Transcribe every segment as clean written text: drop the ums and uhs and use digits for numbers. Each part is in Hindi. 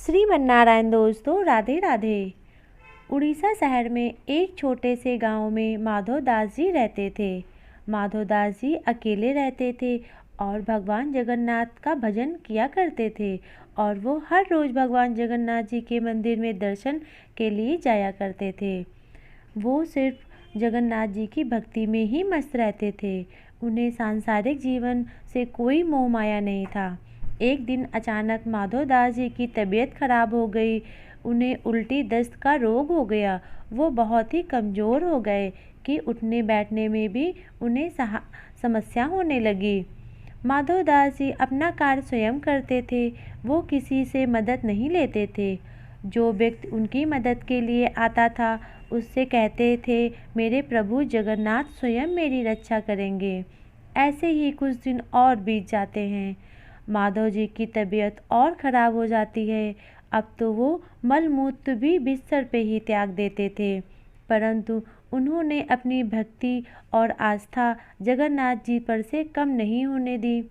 श्रीमन्नारायण दोस्तों, राधे राधे। उड़ीसा शहर में एक छोटे से गांव में माधव दास जी रहते थे। माधव दास जी अकेले रहते थे और भगवान जगन्नाथ का भजन किया करते थे और वो हर रोज़ भगवान जगन्नाथ जी के मंदिर में दर्शन के लिए जाया करते थे। वो सिर्फ जगन्नाथ जी की भक्ति में ही मस्त रहते थे। उन्हें सांसारिक जीवन से कोई मोह माया नहीं था। एक दिन अचानक माधव दास जी की तबीयत खराब हो गई। उन्हें उल्टी दस्त का रोग हो गया। वो बहुत ही कमज़ोर हो गए कि उठने बैठने में भी उन्हें समस्या होने लगी। माधव दास जी अपना कार्य स्वयं करते थे। वो किसी से मदद नहीं लेते थे। जो व्यक्ति उनकी मदद के लिए आता था उससे कहते थे, मेरे प्रभु जगन्नाथ स्वयं मेरी रक्षा करेंगे। ऐसे ही कुछ दिन और बीत जाते हैं। माधव जी की तबीयत और ख़राब हो जाती है। अब तो वो मलमूत्र भी बिस्तर पे ही त्याग देते थे, परंतु उन्होंने अपनी भक्ति और आस्था जगन्नाथ जी पर से कम नहीं होने दी।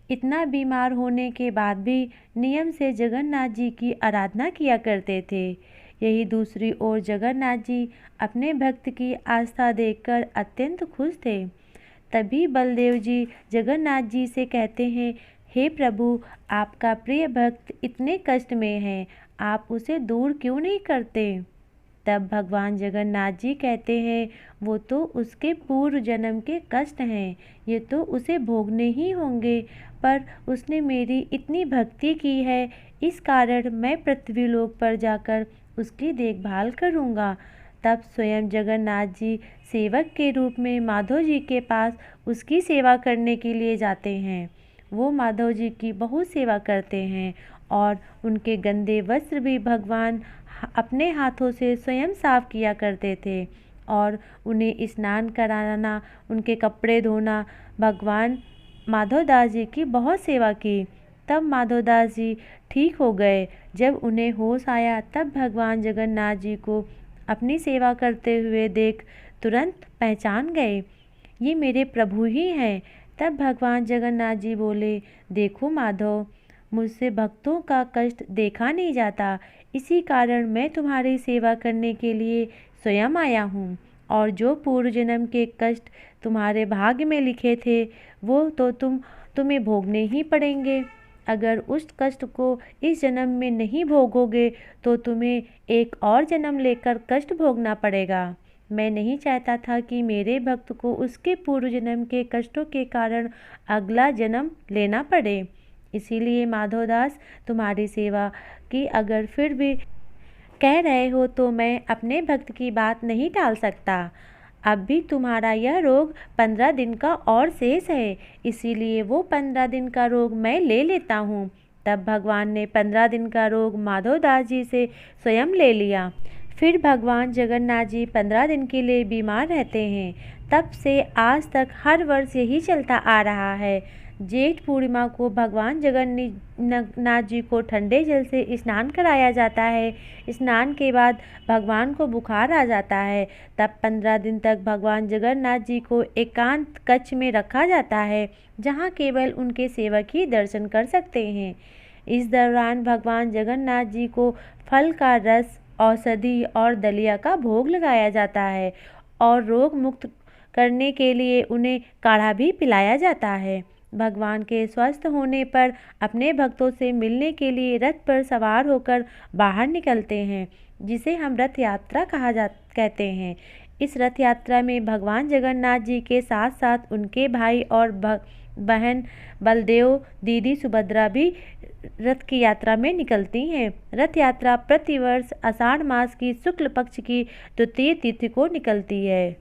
इतना बीमार होने के बाद भी नियम से जगन्नाथ जी की आराधना किया करते थे। यही दूसरी ओर जगन्नाथ जी अपने भक्त की आस्था देखकर अत्यंत खुश थे। तभी बलदेव जी जगन्नाथ जी से कहते हैं, हे प्रभु, आपका प्रिय भक्त इतने कष्ट में है, आप उसे दूर क्यों नहीं करते? तब भगवान जगन्नाथ जी कहते हैं, वो तो उसके पूर्व जन्म के कष्ट हैं, ये तो उसे भोगने ही होंगे, पर उसने मेरी इतनी भक्ति की है, इस कारण मैं पृथ्वीलोक पर जाकर उसकी देखभाल करूँगा। तब स्वयं जगन्नाथ जी सेवक के रूप में माधव जी के पास उसकी सेवा करने के लिए जाते हैं। वो माधव जी की बहुत सेवा करते हैं और उनके गंदे वस्त्र भी भगवान अपने हाथों से स्वयं साफ किया करते थे और उन्हें स्नान कराना, उनके कपड़े धोना, भगवान माधव दास जी की बहुत सेवा की। तब माधव दास जी ठीक हो गए। जब उन्हें होश आया तब भगवान जगन्नाथ जी को अपनी सेवा करते हुए देख तुरंत पहचान गए, ये मेरे प्रभु ही हैं। तब भगवान जगन्नाथ जी बोले, देखो माधव, मुझसे भक्तों का कष्ट देखा नहीं जाता, इसी कारण मैं तुम्हारी सेवा करने के लिए स्वयं आया हूँ। और जो पूर्व जन्म के कष्ट तुम्हारे भाग्य में लिखे थे वो तो तुम्हें भोगने ही पड़ेंगे। अगर उस कष्ट को इस जन्म में नहीं भोगोगे तो तुम्हें एक और जन्म लेकर कष्ट भोगना पड़ेगा। मैं नहीं चाहता था कि मेरे भक्त को उसके पूर्व जन्म के कष्टों के कारण अगला जन्म लेना पड़े। इसीलिए माधवदास, तुम्हारी सेवा की अगर फिर भी कह रहे हो तो मैं अपने भक्त की बात नहीं टाल सकता। अब भी तुम्हारा यह रोग 15 दिन का और शेष है, इसीलिए वो 15 दिन का रोग मैं ले लेता हूँ। तब भगवान ने 15 दिन का रोग माधवदास जी से स्वयं ले लिया। फिर भगवान जगन्नाथ जी 15 दिन के लिए बीमार रहते हैं। तब से आज तक हर वर्ष यही चलता आ रहा है। जेठ पूर्णिमा को भगवान जगन्नाथ जी को ठंडे जल से स्नान कराया जाता है। स्नान के बाद भगवान को बुखार आ जाता है। तब 15 दिन तक भगवान जगन्नाथ जी को एकांत कक्ष में रखा जाता है, जहाँ केवल उनके सेवक ही दर्शन कर सकते हैं। इस दौरान भगवान जगन्नाथ जी को फल का रस, औषधि और दलिया का भोग लगाया जाता है और रोग मुक्त करने के लिए उन्हें काढ़ा भी पिलाया जाता है। भगवान के स्वस्थ होने पर अपने भक्तों से मिलने के लिए रथ पर सवार होकर बाहर निकलते हैं, जिसे हम रथ यात्रा कहते हैं। इस रथ यात्रा में भगवान जगन्नाथ जी के साथ साथ उनके भाई और बहन बलदेव, दीदी सुभद्रा भी रथ की यात्रा में निकलती हैं। रथ यात्रा प्रतिवर्ष आषाढ़ मास की शुक्ल पक्ष की द्वितीय तिथि को निकलती है।